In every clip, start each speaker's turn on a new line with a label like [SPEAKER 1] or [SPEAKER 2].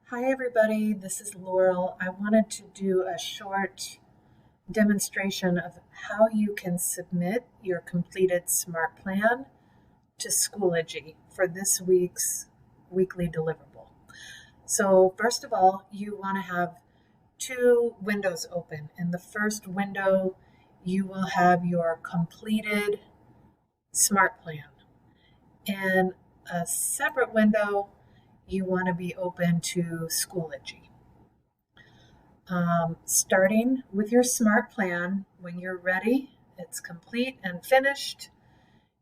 [SPEAKER 1] Hi everybody, this is Laurel. I wanted to do a short demonstration of how you can submit your completed SMART plan to Schoology for this week's weekly deliverable. So first of all, you want to have two windows open. In the first window, you will have your completed SMART plan. In a separate window, you want to be open to Schoology. Starting with your SMART plan, when you're ready, it's complete and finished,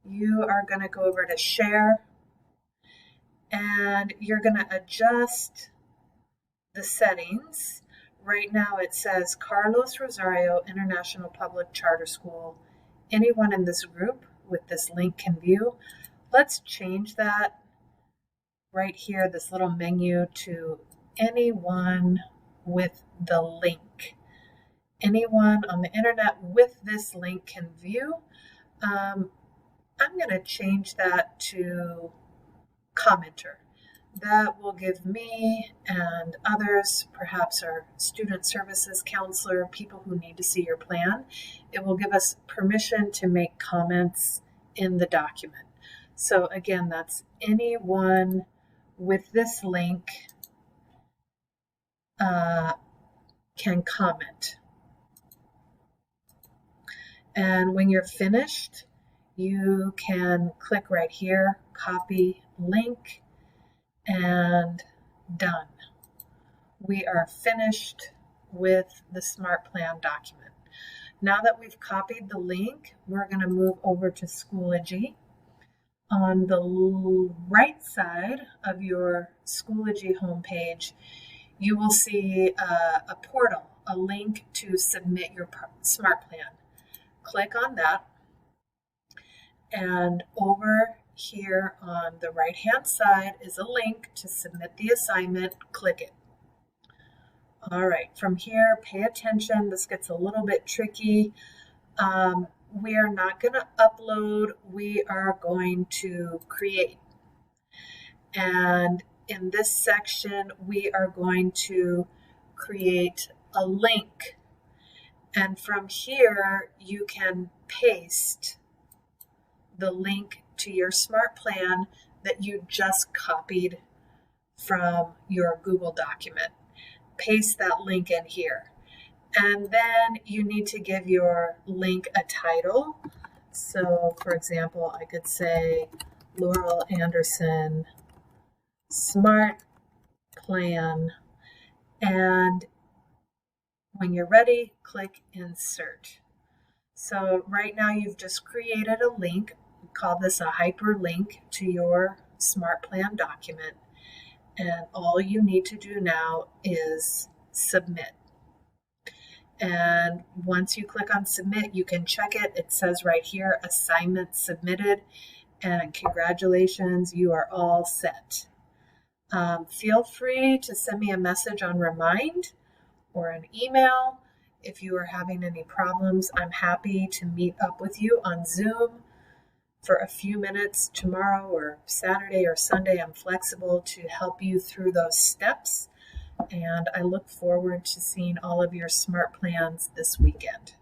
[SPEAKER 1] you are going to go over to Share and you're going to adjust the settings. Right now it says Carlos Rosario International Public Charter School. Anyone in this group with this link can view. Let's change that right here, this little menu, to anyone with the link. Anyone on the internet with this link can view. I'm going to change that to commenter. That will give me and others, perhaps our student services counselor, people who need to see your plan, it will give us permission to make comments in the document. So again, that's anyone with this link can comment. And when you're finished, you can click right here, copy link, and done. We are finished with the SMART Plan document. Now that we've copied the link, we're going to move over to Schoology. On the right side of your Schoology homepage, you will see a portal, a link to submit your SMART Plan. Click on that, and over here on the right hand side is a link to submit the assignment. Click it. All right, from here, pay attention. This gets a little bit tricky. We are not going to upload, we are going to create. And in this section, we are going to create a link. And from here, you can paste the link to your SMART Plan that you just copied from your Google document. Paste that link in here. And then you need to give your link a title. So for example, I could say Laurel Anderson SMART Plan. And when you're ready, click Insert. So right now you've just created a link. We call this a hyperlink to your SMART Plan document. And all you need to do now is submit. And once you click on submit, you can check it. It says right here, assignment submitted. And congratulations, you are all set. Feel free to send me a message on Remind or an email. If you are having any problems, I'm happy to meet up with you on Zoom for a few minutes tomorrow or Saturday or Sunday. I'm flexible to help you through those steps. And I look forward to seeing all of your SMART plans this weekend.